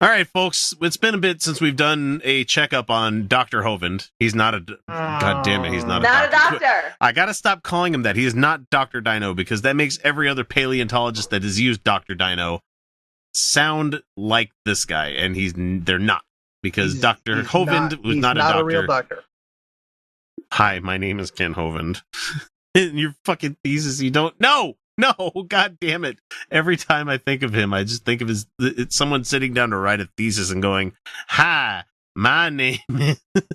All right, folks. It's been a bit since we've done a checkup on Dr. Hovind. He's not a... God damn it, he's not Not a doctor. a doctor. I got to stop calling him that. He is not Dr. Dino, because that makes every other paleontologist that has used Dr. Dino sound like this guy, and they're not. Because Dr. Hovind was not a doctor. A real doctor. Hi, my name is Ken Hovind. In your fucking thesis, you don't... No, god damn it. Every time I think of him, I just think of it's someone sitting down to write a thesis and going, hi, my name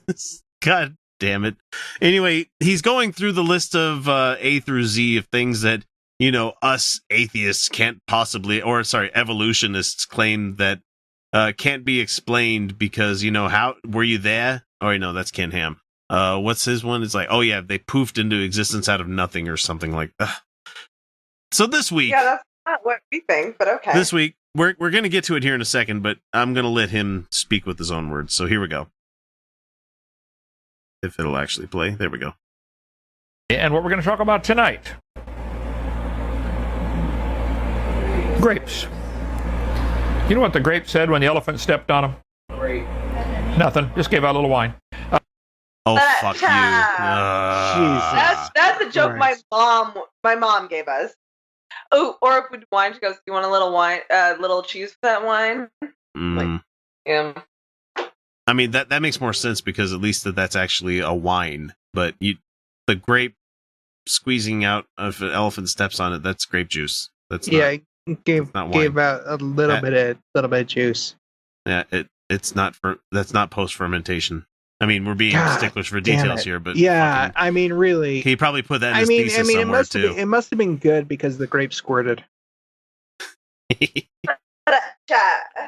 is... God damn it. Anyway, he's going through the list of A through Z of things that, us atheists can't possibly... Or, sorry, evolutionists claim that can't be explained because, how... Were you there? Oh, no, that's Ken Ham. What's his one? It's like, oh yeah, they poofed into existence out of nothing or something like that. So this week... Yeah, that's not what we think, but okay. This week, we're going to get to it here in a second, but I'm going to let him speak with his own words. So here we go. If it'll actually play. There we go. And what we're going to talk about tonight. Grapes. You know what the grape said when the elephant stepped on him? Great. Nothing. Just gave out a little wine. Oh, fuck you. That's a joke Christ. my mom gave us. Oh, or if we wine, she goes, "Do you want a little wine, little cheese for that wine?" Like, yeah. I mean, that makes more sense because at least that's actually a wine. But the grape squeezing out if an elephant steps on it, that's grape juice. That's Gave not wine. out a little bit of juice. Yeah, that's not post fermentation. I mean, we're being sticklers for damn details it. here, but yeah, I mean, really, he probably put that in his thesis somewhere too. It must have been good because the grape squirted.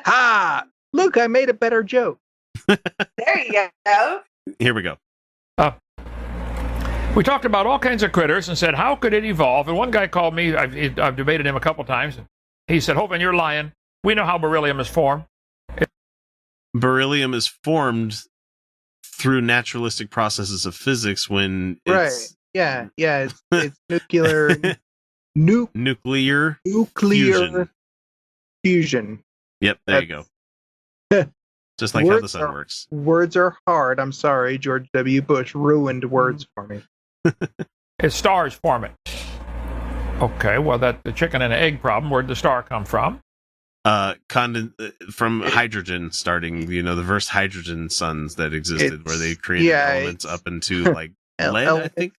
Ha! Look, I made a better joke. There you go. Here we go. We talked about all kinds of critters and said, how could it evolve? And one guy called me, I've debated him a couple times. He said, Hovind, you're lying. We know how beryllium is formed. Beryllium is formed through naturalistic processes of physics when it's... Right. Yeah. It's nuclear... nuclear fusion. Yep, there you go. Just like how the sun works. Words are hard. I'm sorry, George W. Bush ruined words for me. It's stars form it. Okay, well, the chicken and egg problem, where'd the star come from? From hydrogen starting, the first hydrogen suns that existed where they created elements up into like lead, I think.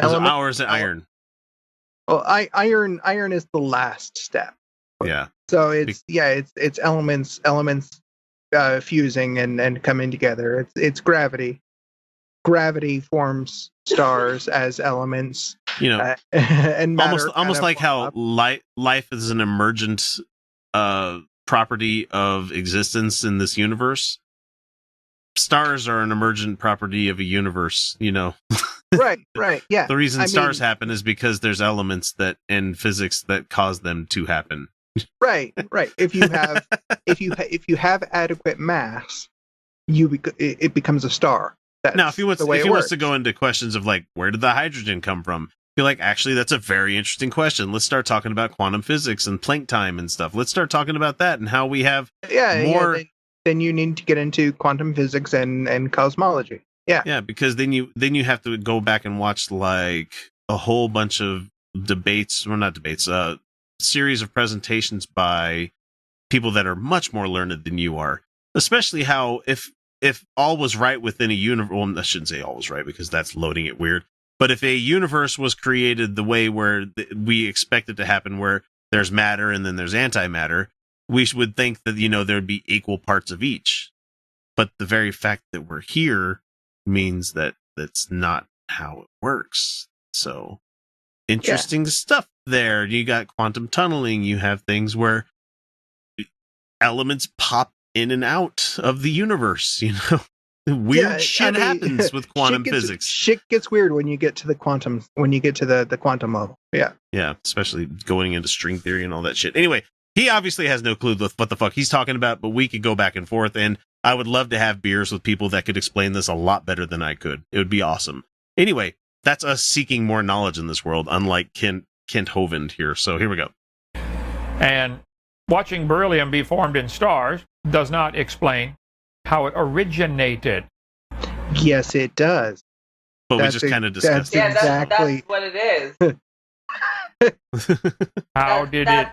Or is it iron? Well, iron is the last step. Yeah. So it's elements fusing and coming together. It's gravity. Gravity forms stars as elements. And matter almost like how life is an emergent property of existence in this universe. Stars are an emergent property of a universe, Right, yeah. The reason stars happen is because there's elements that in physics that cause them to happen. Right. If you have adequate mass, it becomes a star. Now, if he wants to go into questions of like, where did the hydrogen come from? Be like, actually, that's a very interesting question. Let's start talking about quantum physics and Planck time and stuff. Let's start talking about that and how we have more. Then you need to get into quantum physics and cosmology. Yeah, because then you have to go back and watch like a whole bunch of debates, or not debates, series of presentations by people that are much more learned than you are. Especially how if all was right within a universe, well, I shouldn't say all was right because that's loading it weird. But if a universe was created the way where we expect it to happen, where there's matter and then there's antimatter, we would think that, there'd be equal parts of each. But the very fact that we're here means that that's not how it works. So interesting stuff there. You got quantum tunneling. You have things where elements pop in and out of the universe, Weird shit happens with quantum physics. Shit gets weird when you get to the quantum the quantum level. Yeah. Yeah, especially going into string theory and all that shit. Anyway, he obviously has no clue what the fuck he's talking about, but we could go back and forth, and I would love to have beers with people that could explain this a lot better than I could. It would be awesome. Anyway, that's us seeking more knowledge in this world, unlike Kent Hovind here. So here we go. And watching beryllium be formed in stars does not explain how it originated. Yes, it does. But we That's just a- kind of discussed Yeah, it. Exactly. that's what it is. How did it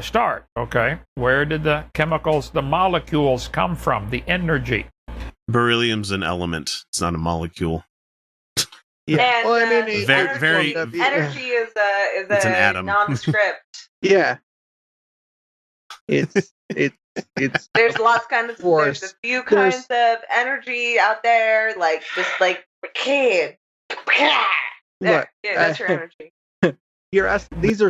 start? Okay. Where did the chemicals, the molecules come from? The energy. Beryllium's an element. It's not a molecule. Yeah. And, well, I mean, it- Very- it's very- formed up- Energy is It's an a atom. nondescript. Yeah. It's There's lots kind of Force. there's a few kinds of energy out there, like just like kid. Look, Yeah, that's your energy. you're asking. These are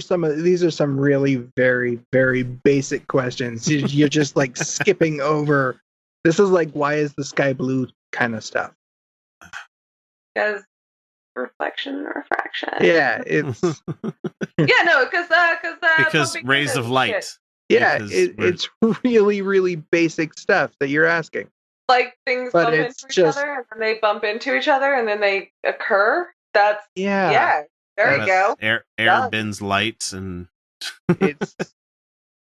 some really very very basic questions. You're just like skipping over. This is like, why is the sky blue kind of stuff. Because reflection, refraction. Yeah, it's Yeah, no, because Because rays of light. yeah, Because it's really really basic stuff that you're asking. like things But bump it's into just- each other, and then they bump into each other, and then they occur. That's Yeah, There you go. Air Done. bends light, and it's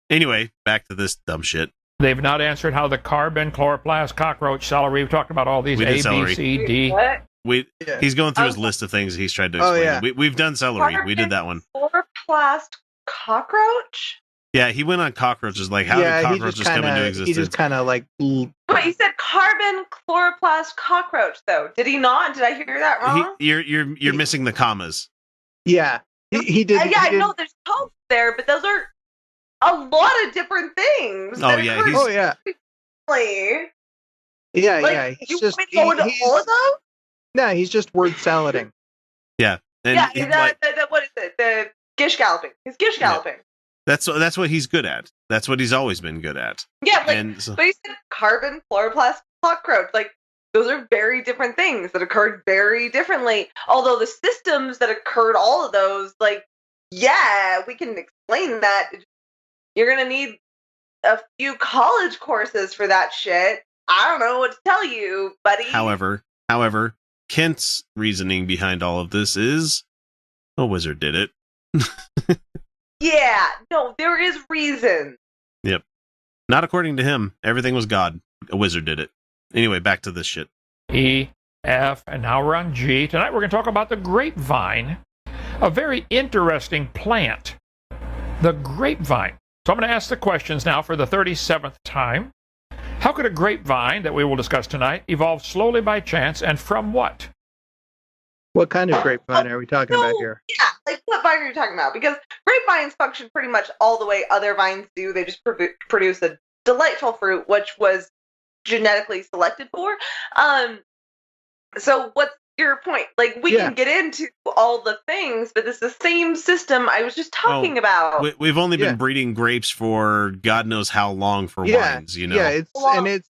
anyway, back to this dumb shit. They've not answered how the carbon, chloroplast, cockroach, celery. We've talked about all these We A, did celery. B, C, D. What? We he's going through his list of things he's tried to Oh, explain. yeah. We've done celery. We did that one. Chloroplast cockroach? Yeah, he went on cockroaches. Like, how yeah. did He cockroaches just come into kind of existence? Wait, you said carbon chloroplast cockroach, though. Did he not? Did I hear that wrong? You're missing the commas. yeah. He did. Yeah, he I did- know there's hope there, but those are a lot of different things. Oh, that yeah, occur Oh yeah, differently. yeah, Like, yeah. you He's just want me to go into all of those? no. He's just word salading. And Yeah, he, what is it? The gish galloping. He's gish galloping. that's what he's good at. That's what he's always been good at. Yeah, like, And so, but he said carbon chloroplast cockroach. Like, those are very different things that occurred very differently. Although the systems that occurred all of those, like, yeah, we can explain that. You're gonna need a few college courses for that shit. I don't know what to tell you, buddy. however, Kent's reasoning behind all of this is a wizard did it. Yeah, no, there is reason. Not according to him. Everything was God. A wizard did it. Anyway, back to this shit. E, F, and now we're on G. Tonight we're going to talk about the grapevine, a very interesting plant. The grapevine. So I'm going to ask the questions now for the 37th time. How could a grapevine, that we will discuss tonight, evolve slowly by chance, and from what? What kind of grapevine are we talking about here? Yeah, like what vine are you talking about? Because grapevines function pretty much all the way other vines do. They just produce a delightful fruit, which was genetically selected for. So what's your point? Like, we can get into all the things, but it's the same system I was just talking about. We've only been breeding grapes for God knows how long for wines, you know. Yeah, it's Wine has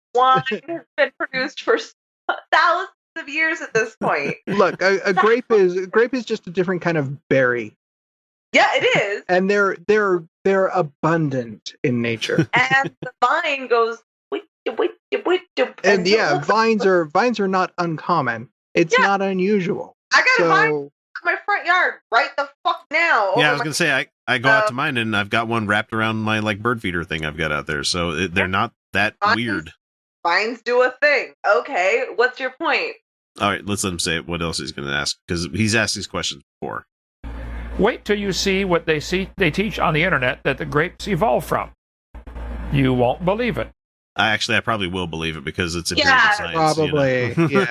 been produced for thousands of years at this point. look, a grape is just a different kind of berry, Yeah, it is. and they're abundant in nature. And the vine goes. And yeah, vines are not uncommon. It's Yeah. not unusual. I got a vine So in my front yard right the fuck now. Yeah, I over was my- gonna say I go out to mine and I've got one wrapped around my like bird feeder thing I've got out there, so they're not that Vines- weird. Vines do a thing. Okay, what's your point? All right, let's let him say what else he's gonna ask because he's asked these questions before. Wait till you see what they teach on the internet that the grapes evolve from. You won't believe it. I probably will believe it because it's Yeah, empirical science. probably, you know?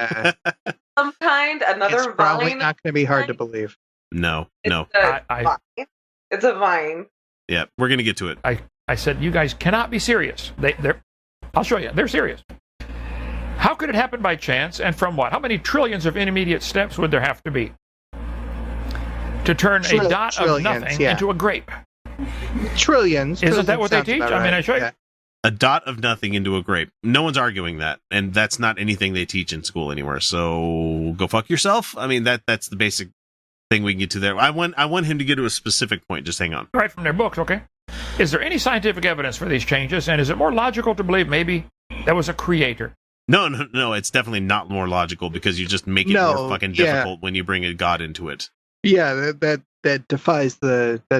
yeah, Some kind, another it's probably vine. not going to be hard to believe. No. It's a I- vine. It's a vine. Yeah, we're gonna get to it. I said, you guys cannot be serious. I'll show you. They're serious. How could it happen by chance, and from what? How many trillions of intermediate steps would there have to be to turn a dot of trillions, nothing yeah. into a grape? Trillions. Isn't that what they sounds teach? about I mean, right. I show you. Yeah. A dot of nothing into a grape. No one's arguing that, and that's not anything they teach in school anywhere. So go fuck yourself. I mean, that's the basic thing we can get to there. I want him to get to a specific point. Just hang on. Right from their books, okay? Is there any scientific evidence for these changes, and is it more logical to believe maybe there was a creator? No. It's definitely not more logical because you just make it more fucking difficult when you bring a god into it. Yeah, that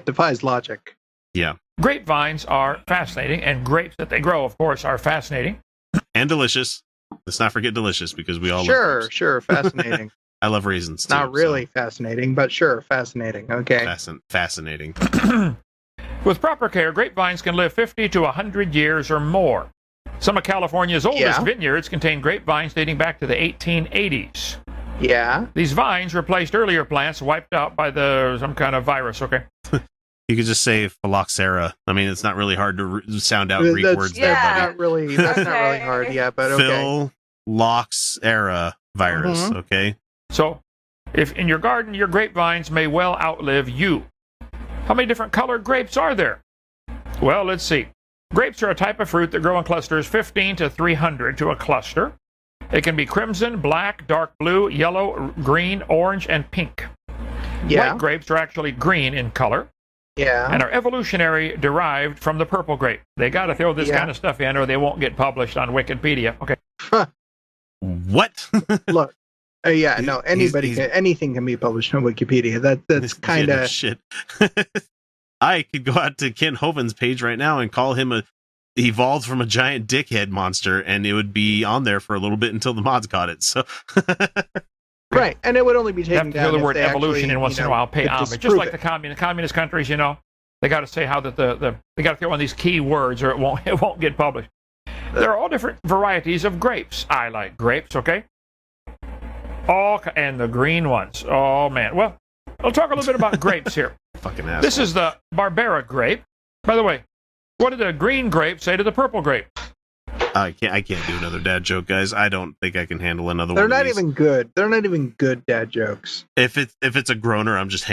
defies logic. Yeah. grapevines are fascinating, and grapes that they grow, of course, are fascinating. And delicious. Let's not forget delicious, because we all love Sure, grapes. sure, fascinating. I love raisins, too. Not really fascinating, but sure, fascinating. Okay. Fascinating. With proper care, grapevines can live 50 to 100 years or more. Some of California's oldest vineyards contain grapevines dating back to the 1880s. Yeah. These vines replaced earlier plants wiped out by some kind of virus, okay? You could just say phylloxera. I mean, it's not really hard to sound out Greek words there, That's buddy. not really hard, yeah, but okay. Phylloxera virus, okay? So, if in your garden, your grapevines may well outlive you. How many different colored grapes are there? Well, let's see. Grapes are a type of fruit that grow in clusters 15 to 300 to a cluster. It can be crimson, black, dark blue, yellow, green, orange, and pink. Yeah. White grapes are actually green in color. Yeah. And are evolutionary derived from the purple grape. They got to throw this kind of stuff in or they won't get published on Wikipedia. Okay. What? Look. Anything can be published on Wikipedia. That's kind of shit. I could go out to Ken Hovind's page right now and call him evolved from a giant dickhead monster, and it would be on there for a little bit until the mods caught it. So right, and it would only be taken down. down. The word evolution actually, in once in a while pay homage, just like the communist countries. You know, they got to say how that they got to throw in these key words, or it won't get published. There are all different varieties of grapes. I like grapes. Okay. And the green ones. Oh man. Well, I'll talk a little bit about grapes here. Fucking asshole. This is the Barbera grape. By the way, what did the green grape say to the purple grape? I can't do another dad joke, guys. I don't think I can handle another They're one. not even good. They're not even good dad jokes. If it's a groaner, I'm just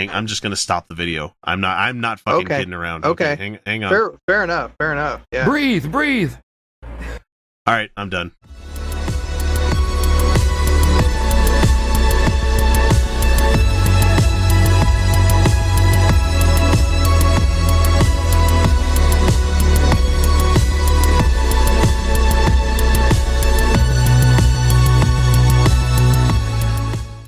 gonna stop the video. I'm not fucking kidding around. Okay. Hang on. Fair enough. Yeah. Breathe. All right, I'm done.